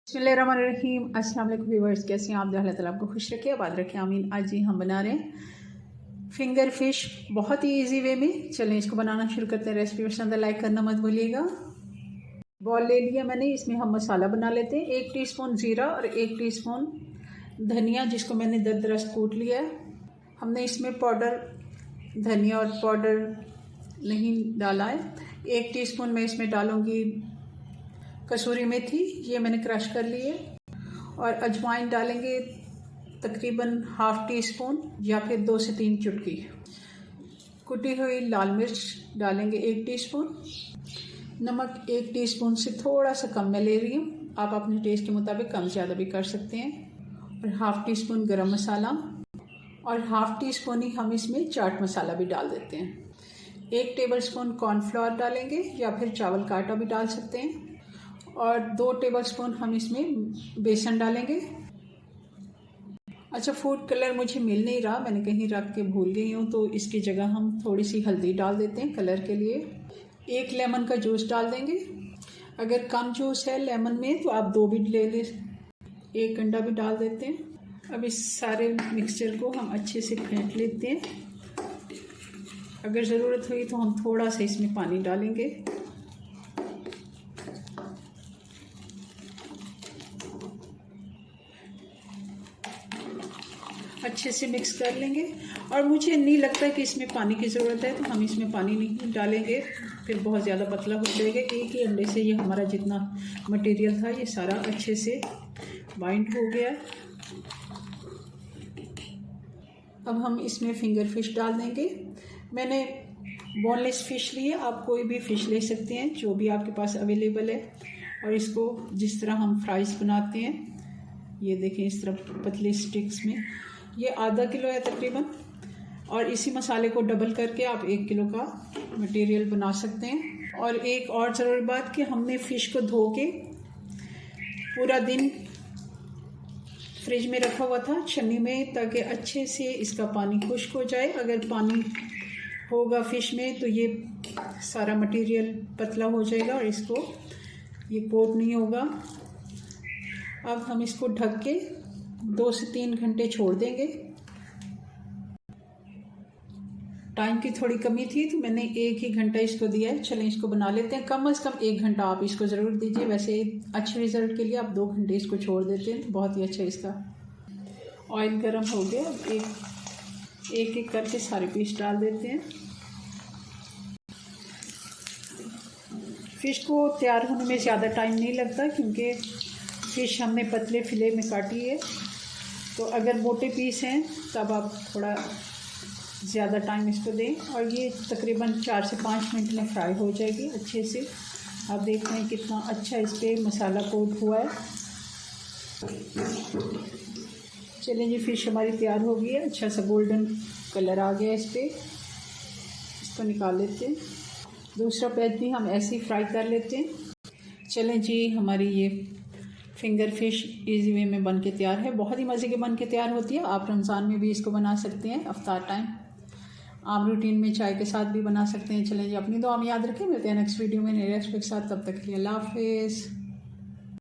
बिस्मिल्लाहिर्रहमानिर्रहीम। अस्सलाम वालेकुम व्यूअर्स, कैसे हैं आप? अल्लाह ताला आपको खुश रखे, आबाद रखे, आमीन। आज जी हम बना रहे हैं फिंगर फिश बहुत ही इजी वे में। चलें इसको बनाना शुरू करते हैं। रेसिपी पसंद है लाइक करना मत भूलिएगा। बॉल ले लिया मैंने, इसमें हम मसाला बना लेते हैं। 1 टीस्पून ज़ीरा और 1 टीस्पून धनिया, जिसको मैंने दरदरा कूट लिया है। हमने इसमें पाउडर धनिया और पाउडर नहीं डाला है। 1 टीस्पून मैं इसमें डालूँगी कसूरी मेथी, ये मैंने क्रश कर ली है। और अजवाइन डालेंगे तकरीबन ½ टीस्पून या फिर 2 से 3 चुटकी। कुटी हुई लाल मिर्च डालेंगे 1 टीस्पून। नमक 1 टीस्पून से थोड़ा सा कम मैं ले रही हूँ, आप अपने टेस्ट के मुताबिक कम ज़्यादा भी कर सकते हैं। और ½ टीस्पून गरम मसाला और ½ टीस्पून ही हम इसमें चाट मसाला भी डाल देते हैं। 1 टेबलस्पून कॉर्नफ्लोर डालेंगे या फिर चावल का आटा भी डाल सकते हैं। और 2 टेबलस्पून हम इसमें बेसन डालेंगे। अच्छा, फूड कलर मुझे मिल नहीं रहा, मैंने कहीं रख के भूल गई हूँ, तो इसकी जगह हम थोड़ी सी हल्दी डाल देते हैं कलर के लिए। 1 लेमन का जूस डाल देंगे। अगर कम जूस है लेमन में तो आप 2 भी ले लें। 1 अंडा भी डाल देते हैं। अब इस सारे मिक्सचर को हम अच्छे से फेंट लेते हैं। अगर ज़रूरत हुई तो हम थोड़ा सा इसमें पानी डालेंगे। अच्छे से मिक्स कर लेंगे। और मुझे नहीं लगता कि इसमें पानी की ज़रूरत है, तो हम इसमें पानी नहीं डालेंगे, फिर बहुत ज़्यादा पतला हो जाएगा। एक ही अंडे से ये हमारा जितना मटेरियल था ये सारा अच्छे से बाइंड हो गया। अब हम इसमें फिंगर फिश डाल देंगे। मैंने बोनलेस फ़िश ली है, आप कोई भी फ़िश ले सकते हैं जो भी आपके पास अवेलेबल है। और इसको जिस तरह हम फ्राइज़ बनाते हैं, ये देखें इस तरह पतले स्टिक्स में, ये ½ किलो है तकरीबन। और इसी मसाले को डबल करके आप 1 किलो का मटेरियल बना सकते हैं। और एक और ज़रूरी बात कि हमने फ़िश को धो के पूरा दिन फ्रिज में रखा हुआ था छन्नी में, ताकि अच्छे से इसका पानी खुश्क हो जाए। अगर पानी होगा फ़िश में तो ये सारा मटेरियल पतला हो जाएगा और इसको ये कोट नहीं होगा। अब हम इसको ढक के 2 से 3 घंटे छोड़ देंगे। टाइम की थोड़ी कमी थी तो मैंने 1 ही घंटा इसको दिया है। चलें इसको बना लेते हैं। कम से कम 1 घंटा आप इसको ज़रूर दीजिए। वैसे अच्छे रिज़ल्ट के लिए आप 2 घंटे इसको छोड़ देते हैं, बहुत ही अच्छा इसका। ऑयल गर्म हो गया, एक एक करके सारे पीस डाल देते हैं। फ़िश को तैयार होने में ज़्यादा टाइम नहीं लगता, क्योंकि फ़िश हमने पतले फिले में काटी है। तो अगर मोटे पीस हैं तब आप थोड़ा ज़्यादा टाइम इसको दें। और ये तकरीबन 4 से 5 मिनट में फ्राई हो जाएगी अच्छे से। आप देखते हैं कितना अच्छा इस पर मसाला कोट हुआ है। चलिए जी, फ़िश हमारी तैयार हो गई है। अच्छा सा गोल्डन कलर आ गया इस पर। इसको निकाल लेते हैं। दूसरा पैच भी हम ऐसे ही फ्राई कर लेते हैं। चलें जी, हमारी ये फिंगर फिश इजी वे में बन के तैयार है। बहुत ही मज़े के बन के तैयार होती है। आप रमज़ान में भी इसको बना सकते हैं, अफ्तार टाइम, आम रूटीन में चाय के साथ भी बना सकते हैं। चलें जी, अपनी दुआ में याद रखें। मिलते हैं नेक्स्ट वीडियो में नई रेसिपी के साथ। तब तक के लिए अल्लाह हाफिज़।